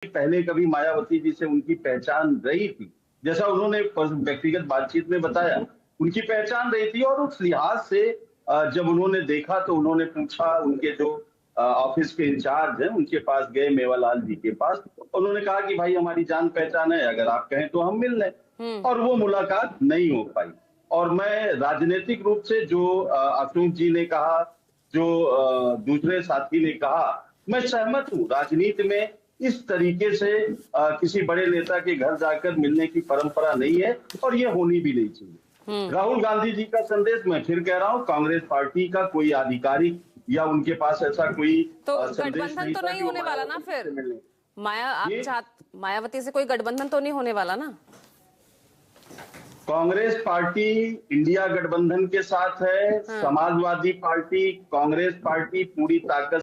पहले कभी मायावती जी से उनकी पहचान रही थी, जैसा उन्होंने व्यक्तिगत बातचीत में बताया, उनकी पहचान रही थी। और उस लिहाज से जब उन्होंने देखा तो उन्होंने पूछा, उनके जो ऑफिस के इंचार्ज हैं उनके पास गए, मेवालाल जी के पास। उन्होंने कहा कि भाई हमारी जान पहचान है, अगर आप कहें तो हम मिल लें। और वो मुलाकात नहीं हो पाई। और मैं राजनीतिक रूप से जो अशोक जी ने कहा, जो दूसरे साथी ने कहा, मैं सहमत हूँ। राजनीति में इस तरीके से किसी बड़े नेता के घर जाकर मिलने की परंपरा नहीं है, और ये होनी भी नहीं चाहिए। राहुल गांधी जी का संदेश, मैं फिर कह रहा हूँ, कांग्रेस पार्टी का कोई आधिकारिक या उनके पास ऐसा कोई तो संदेश गठबंधन नहीं तो था नहीं कि वो होने वाला ना फिर ये मायावती से कोई गठबंधन तो नहीं होने वाला ना। कांग्रेस पार्टी इंडिया गठबंधन के साथ है। समाजवादी पार्टी, कांग्रेस पार्टी पूरी ताकत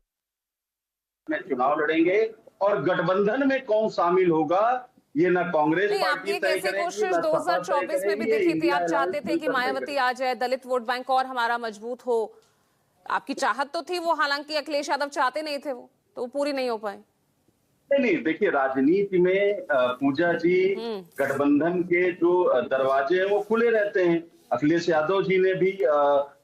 में चुनाव लड़ेंगे। और गठबंधन में कौन शामिल होगा ये ना कांग्रेस नहीं, पार्टी आपकी एक तय ऐसी करेगी, कोशिश ना सपा तय 2024 में भी करेगी, ये दिखी थी। इंडिया आप चाहते अलायंस थे कि मिलकर तय मायावती करेगी। आ जाए, दलित वोट बैंक और हमारा मजबूत हो। आपकी चाहत तो थी वो, हालांकि अखिलेश यादव चाहते नहीं थे वो, तो वो पूरी नहीं हो पाए। नहीं, देखिए राजनीति में पूजा जी, गठबंधन के जो दरवाजे हैं वो खुले रहते हैं। अखिलेश यादव जी ने भी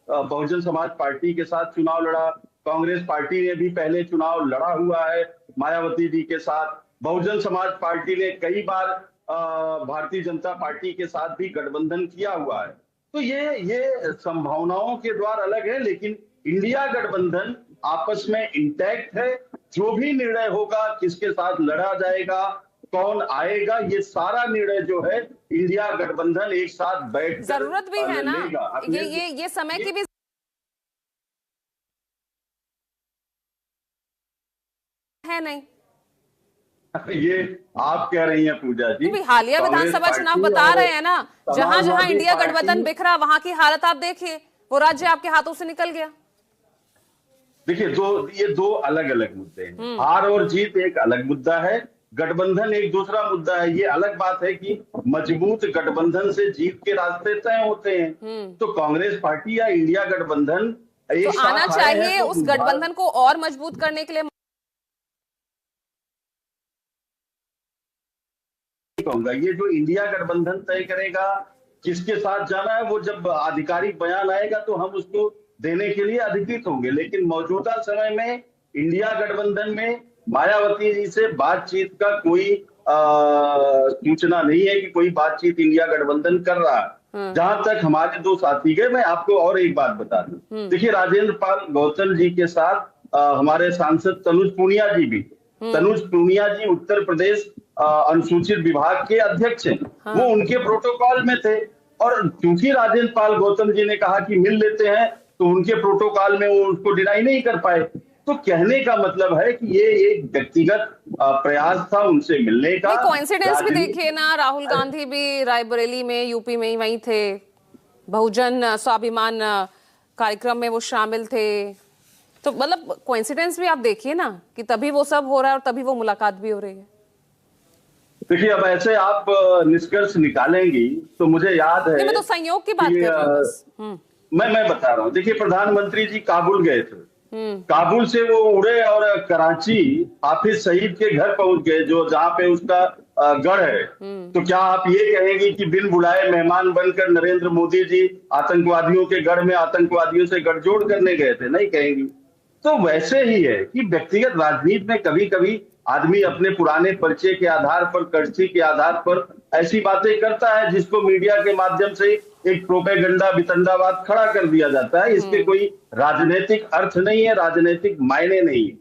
बहुजन समाज पार्टी के साथ चुनाव लड़ा। कांग्रेस पार्टी ने भी पहले चुनाव लड़ा हुआ है मायावती जी के साथ। बहुजन समाज पार्टी ने कई बार भारतीय जनता पार्टी के साथ भी गठबंधन किया हुआ है। तो ये संभावनाओं के द्वार अलग है, लेकिन इंडिया गठबंधन आपस में इंटैक्ट है। जो भी निर्णय होगा, किसके साथ लड़ा जाएगा, कौन आएगा, ये सारा निर्णय जो है इंडिया गठबंधन एक साथ बैठ जरूरत भी है ना, लेगा। ये समय की भी है नहीं। ये आप कह रही हैं पूजा जी, तो हालिया विधानसभा चुनाव बता रहे हैं ना, जहां जहां इंडिया गठबंधन बिखरा वहां की हालत आप देखिए। वो राज्य आपके हाथों से निकल गया। देखिए, ये दो अलग अलग मुद्दे हैं। हार और जीत एक अलग मुद्दा है, गठबंधन एक दूसरा मुद्दा है। ये अलग बात है कि मजबूत गठबंधन से जीत के रास्ते तय होते हैं। तो कांग्रेस पार्टी या इंडिया गठबंधन एक तो आना साथ चाहिए तो उस गठबंधन को और मजबूत करने के लिए। कहूंगा ये जो इंडिया गठबंधन तय करेगा किसके साथ जाना है, वो जब आधिकारिक बयान आएगा तो हम उसको देने के लिए अधिकृत होंगे। लेकिन मौजूदा समय में इंडिया गठबंधन में मायावती जी से बातचीत का कोई सूचना नहीं है कि कोई बातचीत इंडिया गठबंधन कर रहा है। जहां तक हमारे दो साथी गए, मैं आपको और एक बात बता दूं। देखिए, राजेंद्र पाल गौतम जी के साथ हमारे सांसद तनुज पूनिया जी भी, तनुज पूनिया जी उत्तर प्रदेश अनुसूचित विभाग के अध्यक्ष हैं। वो उनके प्रोटोकॉल में थे। और क्योंकि राजेंद्र पाल गौतम जी ने कहा कि मिल लेते हैं, तो उनके प्रोटोकॉल में वो उसको डिनाई नहीं कर पाए। तो कहने का मतलब है कि ये एक व्यक्तिगत प्रयास था उनसे मिलने का। कोइंसिडेंस भी देखिए ना, राहुल गांधी भी रायबरेली में, यूपी में वहीं थे। बहुजन स्वाभिमान कार्यक्रम में वो शामिल थे। तो मतलब कोइंसिडेंस भी आप देखिए ना कि तभी वो सब हो रहा है और तभी वो मुलाकात भी हो रही है। देखिए, अब ऐसे आप निष्कर्ष निकालेंगी तो मुझे याद है, मैं तो संयोग की बात कर रही हूं बस। मैं बता रहा हूँ। देखिए, प्रधानमंत्री जी काबुल गए थे। काबुल से वो उड़े और कराची हाफिज सईद के घर पहुंच गए, जो जहां पे उसका गढ़ है। तो क्या आप ये कहेंगी कि बिन बुलाए मेहमान बनकर नरेंद्र मोदी जी आतंकवादियों के गढ़ में आतंकवादियों से गठजोड़ करने गए थे? नहीं कहेंगी। तो वैसे ही है कि व्यक्तिगत राजनीति में कभी कभी आदमी अपने पुराने परिचय के आधार पर, कर्ची के आधार पर ऐसी बातें करता है जिसको मीडिया के माध्यम से एक प्रोपेगेंडा, वितंडावाद खड़ा कर दिया जाता है। इसके कोई राजनीतिक अर्थ नहीं है, राजनीतिक मायने नहीं है।